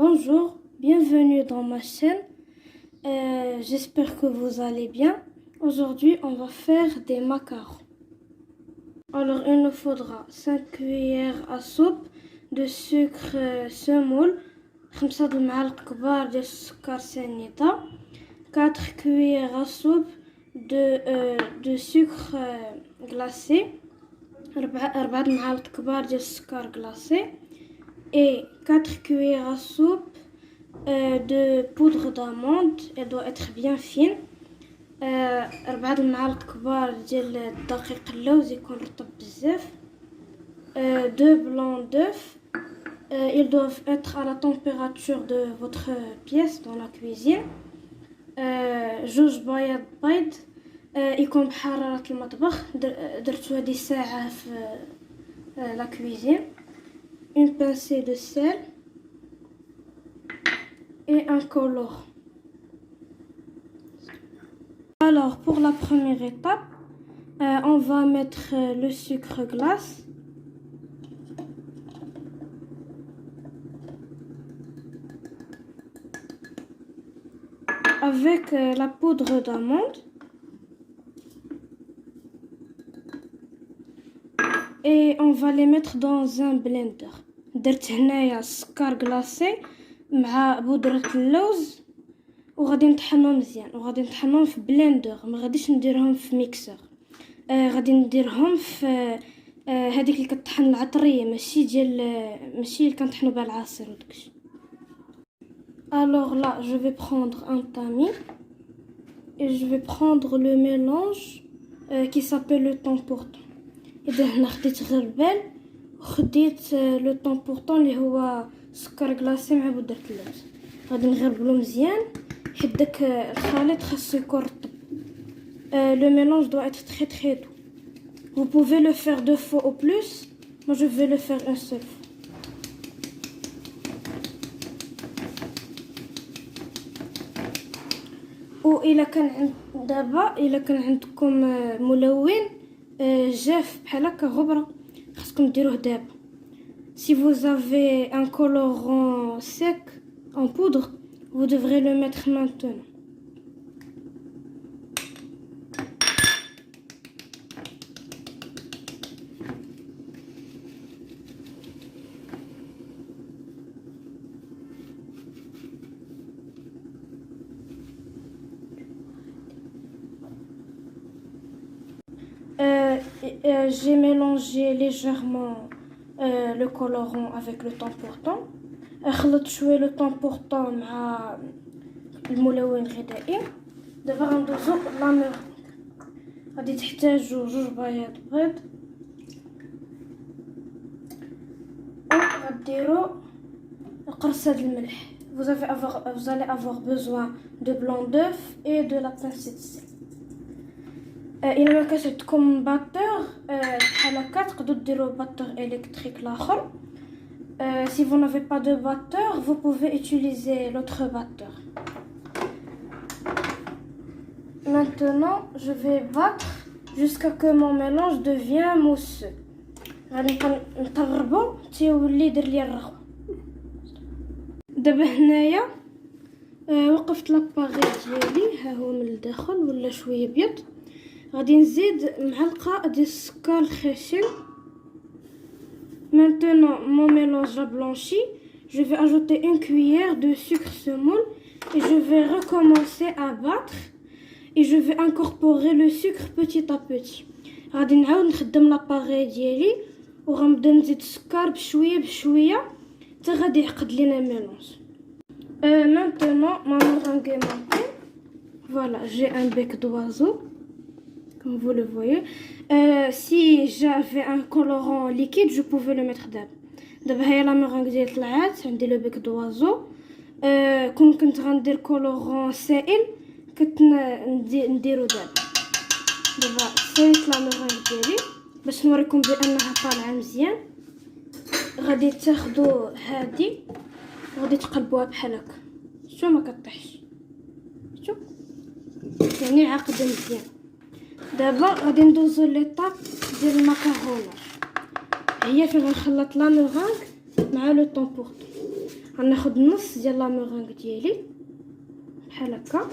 Bonjour, bienvenue dans ma chaîne. J'espère que vous allez bien. Aujourd'hui, on va faire des macarons. Alors, il nous faudra 5 cuillères à soupe de sucre semoule, 5 المعالق كبار ديال السكر سنيدة, 4 cuillères à soupe de sucre glacé, 4 المعالق كبار ديال السكر glacé et 4 cuillères à soupe de poudre d'amande. Elle doit être bien fine. 4 المعالق كبار ديال الدقيق اللوز يكون رطب بزاف. 2 blancs d'œufs. Ils doivent être à la température de votre pièce dans la cuisine. 2 بياض بيض يكون بحرارة المطبخ. درتو هذه ساعة في la cuisine. Une pincée de sel et un colorant. Alors pour la première étape, on va mettre le sucre glace. Avec la poudre d'amande. Et on va les mettre dans un blender. درت هنايا السكر غلاسي مع بودرة اللوز وغادي نطحنهم مزيان وغادي نطحنهم في بلندر، ما غاديش نديرهم في ميكسر. غادي نديرهم في هذيك اللي كطحن العطريه، ماشي اللي كنطحنوا بها العصير وداكشي. Alors là, je vais prendre un tamis et je vais prendre le mélange qui s'appelle le temps pour temps. إذا هنا خديت غربال وخديت لو طون بورطون اللي هو سكر كلاصي مع بودرة اللوز. غادي نغربلو مزيان حيت داك الخليط خاصو يكون رطب. Le mélange doit être très très doux. Vous pouvez le faire 2 fois au plus. Moi je vais le faire une seule fois. وإلا كان دابا إلا كان عندكم ملون جاف بحال هكا غبره خاصكم ديروه دابا. Si vous avez un colorant sec en poudre, vous devrez le mettre maintenant. J'ai mélangé légèrement le colorant avec le temps pour temps. خلطت شويه لو طون بورطون مع الملون الغذائي. دابا غندوزو لامير. غادي تحتاجوا 2 بياض بيض وغديروا قرصه الملح. Vous allez avoir besoin de blanc d'œuf et de la pincée de sel. إلا ما كانش عندكم باتور بحال هكا تقدروا ديروا باتور électrique لاخر. Si vous n'avez pas de batteur, vous pouvez utiliser l'autre batteur. Maintenant, je vais battre jusqu'à que mon mélange devienne mousseux. غادي نطربو تيولي يدير لي الرغوه. دابا هنايا وقفت لاباغي ديالي، ها هو من الداخل ولا شويه ابيض. غادي نزيد معلقه ديال السكر الخشن. Maintenant, mon mélange a blanchi. Je vais ajouter une cuillère de sucre semoule et je vais recommencer à battre. Et je vais incorporer le sucre petit à petit. غادي نعاود نخدم لاباغي ديالي وغنبدا نزيد السكر بشويه بشويه حتى غادي يعقد لينا الميلونج. Maintenant, ma meringue est montée. Voilà, j'ai un bec d'oiseau. Comme vous le voyez, si j'avais un colorant liquide, je pouvais le mettre d'abord. دابا هي لا ميرونغ ديال طلعات عندي لو بيك دوازو. كنت غندير كولورون سائل نديرو دابا سيت لا ميرونغ ديالي باش نوريكم بانها طالعه مزيان. غادي تاخدو هادي وغادي تقلبوها بحال هكا. شو ما كطيحش، شوف يعني عاقده مزيان. دابا غادي ندوزو ليطاب ديال المكرونه. هي فين غنخلط لا ميرونغ مع لو طون بورطون. غناخد نص ديال لا مورونغ ديالي بحال هكا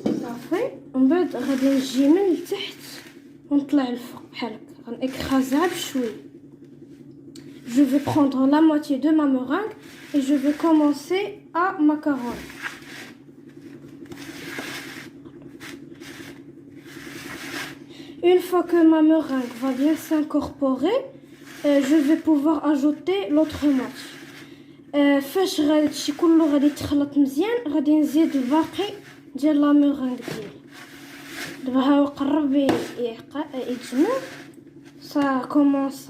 صافي. ومن بعد غادي نجي من التحت ونطلع الفوق بحال هكا غنكرازها بشويه. Je vais prendre la moitié de ma meringue et je vais commencer à macaron. Une fois que ma meringue va bien s'incorporer, je vais pouvoir ajouter l'autre moitié. فاش هادشي كله غادي يتخلط مزيان غادي نزيد الباقي ديال لا مورونغ ديالي. دابا ها هو قرب يتجمع. Ça commence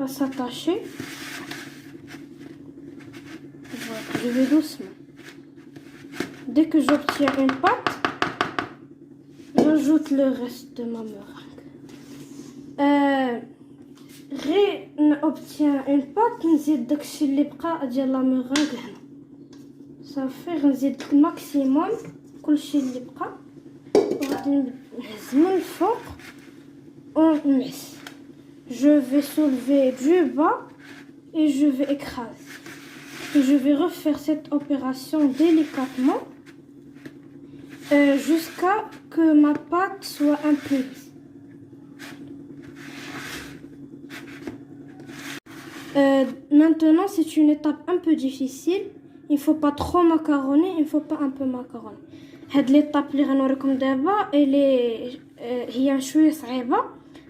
à s'attacher. Voilà, je vais doucement. Dès que j'obtiens une pâte, j'ajoute le reste de ma meringue. غير نobtiens une pâte نزيد داكشي اللي بقى ديال لا مورونغ هنا صافي. غنزيد الماكسيموم كلشي اللي بقى وغادي نهز من الفوق ونعس. Je vais soulever du bas et je vais écraser. Et je vais refaire cette opération délicatement jusqu'à que ma pâte soit un peu lisse. Maintenant, c'est une étape un peu difficile. Il ne faut pas trop macaronner, il ne faut pas un peu macaronner. هاد l'étape اللي غنوريكم دابا اللي هي شويه صعيبه.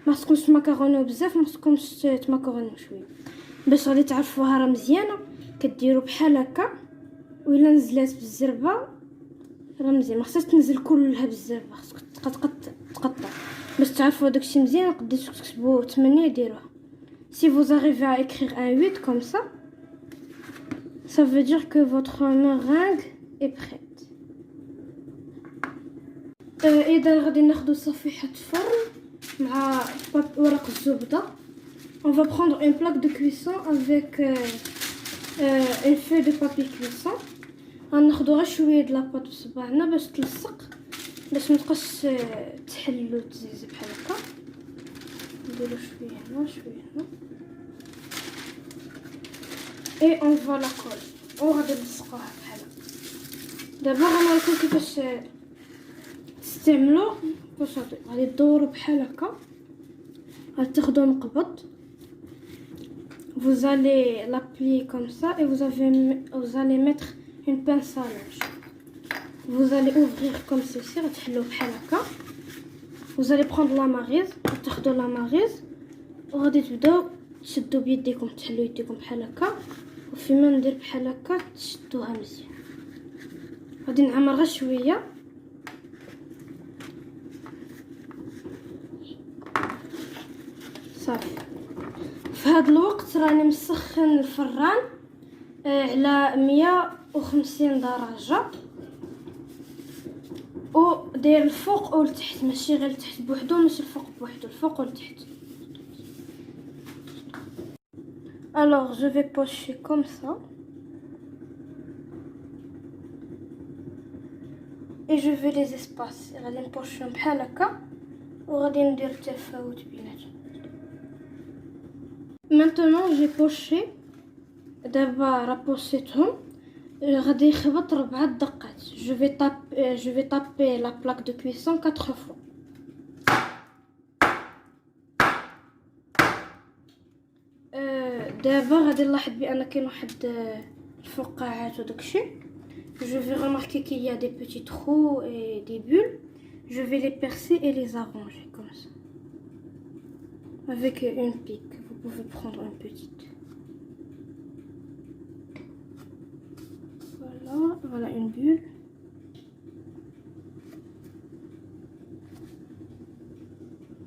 ما خصكمش تماكارونيو بزاف، ما خصكمش تماكارونيو شويه. باش غادي تعرفوها راه مزيانه كديروا بحال هكا. وإلا نزلات بالزربه راه مزيان، ما خصهاش تنزل كلها بالزربه، خصك تقطع باش تعرفوا داكشي مزيان. قديتو تكتبوا 8 ديروها. Si vous arrivez à écrire un 8 comme ça veut dire que votre meringue est prête. إذا غادي ناخدو صفيحة فرن مع ورق الزبدة. On va prendre une plaque de cuisson avec une feuille de papier cuisson. غناخدو غير شوية د لاباط بصباعنا باش تلصق، باش متبقاش تحل وتزيز بحال هكا. نديرو شوية هنا شوية هنا et on va la coller. وغادي نلصقوها بحال هكا. دابا غنوريكم كيفاش تستعملو. باش غادي تدورو بحال هكا، غادي تاخدو مقبض. Vous allez la plier comme ça et vous allez mettre une pince à linge. Vous allez ouvrir comme ceci, غتحلو بحال هكا. Vous allez prendre la maryse, تاخدو la maryse وغادي تبداو تشدو بيديكم، تحلو يديكم بحال هكا. وفيما ندير بحال هكا تشدوها مزيان. غادي نعمر غير شويه. صافي. في هذا الوقت راني مسخن الفران على 150 درجه وداير الفوق والتحت، ماشي غير التحت بوحدو ماشي الفوق بوحدو، الفوق والتحت. Alors je vais pocher comme ça et je vais les espacer. غادي نبوشهم بحال هكا وغادي ندير تفاوت بيناتهم. Maintenant j'ai poché. دابا راه بوشيتهم. غادي يخبط 4 دقات. Je vais taper la plaque de cuisson 4 fois. دابا غادي نلاحظ بان كاين واحد الفقاعات وداكشي. Je vais remarquer qu'il y a des petits trous et des bulles. Je vais les percer et les arranger comme ça. Avec une pique, vous pouvez prendre une petite. Voilà une bulle.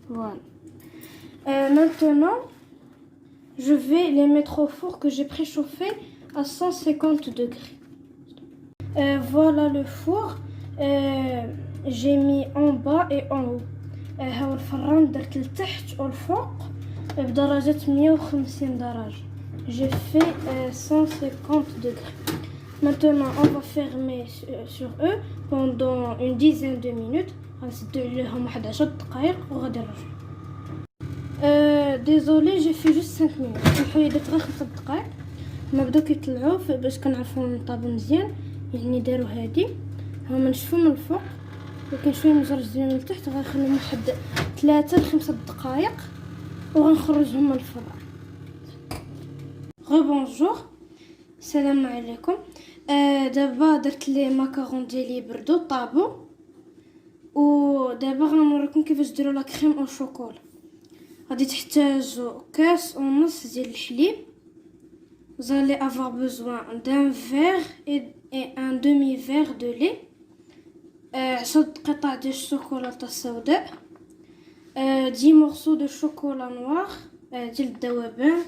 Voilà. Maintenant, je vais les mettre au four que j'ai préchauffé à 150 degrés. Voilà le four. J'ai mis en bas et en haut. هاو الفران درت لتحت والفوق بدرجة 150 درجة. J'ai fait 150 degrés. Maintenant, on va fermer sur eux pendant une dizaine de minutes. غنسدو عليهم واحد 10 دقائق وغادي نرجعو. désolé, j'ai fait juste 5 minutes. نحيد غير 5 دقائق. ما بداو كيطلعوا باش كنعرفوا نطابو مزيان، يعني داروا هادي هما نشفوا من الفوق ولكن شويه مزرجين من التحت. غنخليهم واحد 3 ل 5 دقائق وغنخرجهم من الفران. بونجور، السلام عليكم. دابا درت لي ماكارون ديالي بردو طابو، ودابا غنوريكم كيفاش ديروا لا كريم او شوكولا. غادي تحتاجوا كاس ونص ديال الحليب. Vous allez avoir besoin d'un verre et un demi-verre de lait. 10 قطع ديال الشوكولاته السوداء. 10 morceaux de chocolat noir ديال الذوبان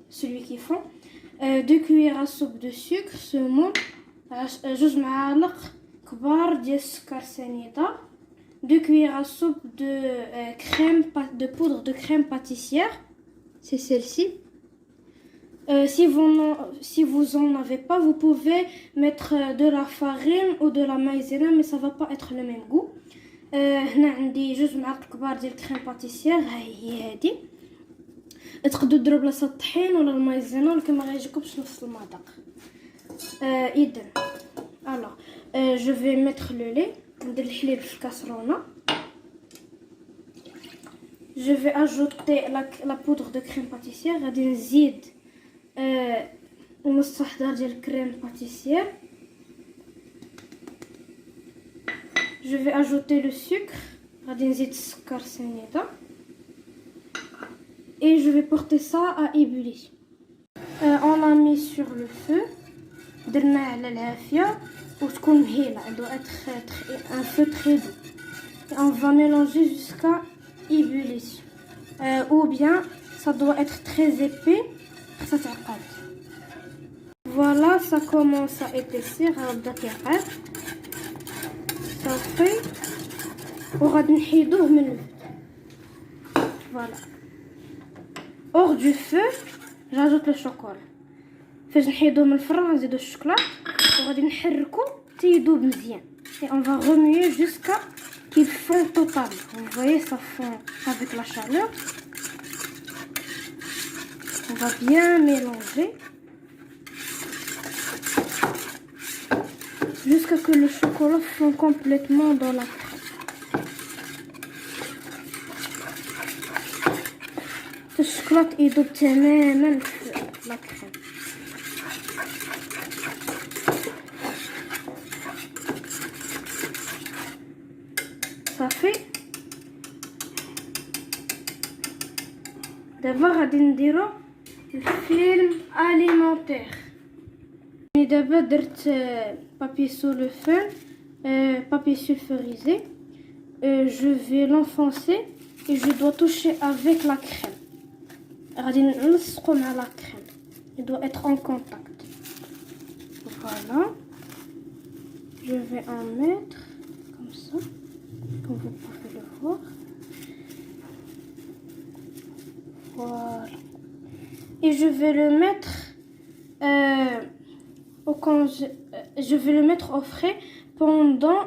celui qui fond. 2 cuillères à soupe de sucre semoule. 2 معالق كبار ديال السكر سنيده. 2 cuillères à soupe de crème de poudre de crème pâtissière. C'est celle-ci. Si vous en avez pas, vous pouvez mettre de la farine ou de la maïzena, mais ça va pas être le même goût. هنا عندي 2 معالق كبار ديال الكريم باتيسير، ها هي هذه. تقدروا ديروا بلاصه الطحين ولا المايزينا، ولكن ما غيجيكمش نفس المذاق. اذا alors je vais mettre le lait. ندير الحليب في الكاسرونه. je vais ajouter la poudre de crème pâtissière. غادي نزيد نص حضر ديال الكريم باتيسير. je vais ajouter le sucre. غادي نزيد السكر سنيده et je vais porter ça à ébullition. On l'a mis sur le feu. درنا على العافيه وتكون مهيله. elle doit être un feu très doux. Et on va mélanger jusqu'à ébullition. Ou bien ça doit être très épais. ça تعقد. Voilà, ça commence à épaissir. غنبدا كيعقد صافي وغادي نحيدوه من الفم. Voilà. Hors du feu, j'ajoute le chocolat. فاش نحيدوه من الفران نزيدو الشوكولاط وغادي نحركو حتى يذوب مزيان. Et on va remuer jusqu'à qu'il fond totalement. Vous voyez, ça fond avec la chaleur. On va bien mélanger jusqu'à que le chocolat fond complètement dans la crème. الشوكولاط يذوب تماما في la crème. صافي. دابا غادي نديرو الفيلم اليمونتير. دابا درت papier sous le feu, papier sulfurisé. Je vais l'enfoncer et je dois toucher avec la crème. غادي نلصقو مع la crème. Il doit être en contact. Voilà. Je vais en mettre comme ça, comme vous pouvez le voir. Voilà. Et je vais le mettre je vais le mettre au frais pendant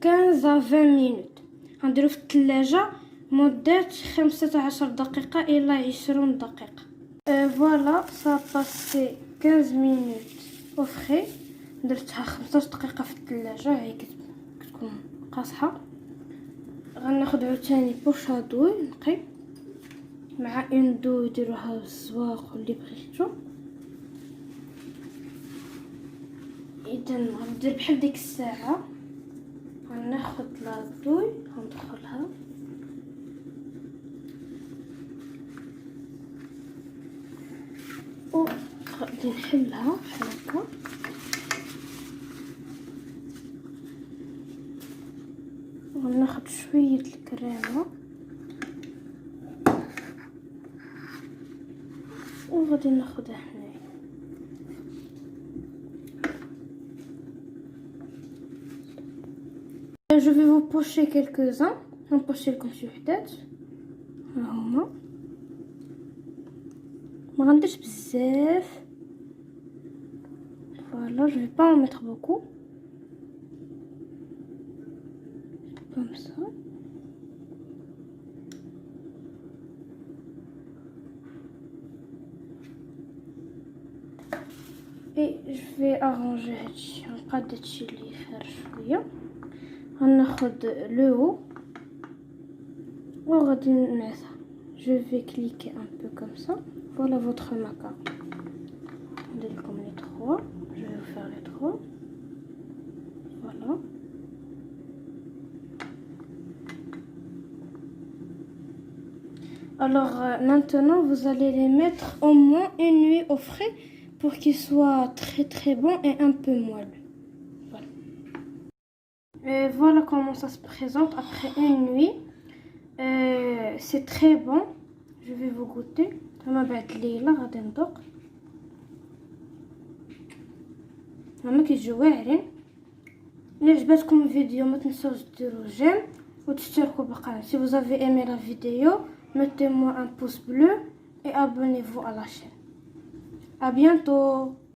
15 à 20 minutes. غنديرو في الثلاجة مدة 15 دقيقة إلى 20 دقيقة. Voilà, ça a passé 15 minutes au frais. درتها 15 دقيقة في الثلاجة، هي كتكون قاصحة. غناخد عاوتاني بوشادوي نقي مع اون دو يديروها بالزواق واللي بغيتو. اذا غندير بحال ديك الساعه. غناخد لادوي غندخلها و غادي نحلها بحال هكا. غناخد شويه الكريمه وغادي ناخدها هنايا. Je vais vous pocher quelques-uns. نبوشي لكم شي وحدات ها هما. ما غنديرش بزاف. Voilà, je vais pas en mettre beaucoup. Comme ça. et je vais arranger هادشي غنقاد هادشي اللي خارج شويه غناخد le haut وغادي نعسها. Je vais cliquer un peu comme ça. Voilà votre macaron. ندير لكم les trois. Je vais vous faire les trois. Voilà. Alors maintenant vous allez les mettre au moins une nuit au frais pour qu'ils soient très très bons et un peu moelleux. Voilà. Et voilà comment ça se présente après une nuit. C'est très bon. Je vais vous goûter. أما بعد الليلة غادي ندوق. هما كيجيو واعرين. إلا عجبتكم الفيديو ما تنسوش ديروا جيم وتشتركوا بالقناة. Si vous avez aimé la vidéo, mettez-moi un pouce bleu et abonnez-vous à la chaîne. À bientôt.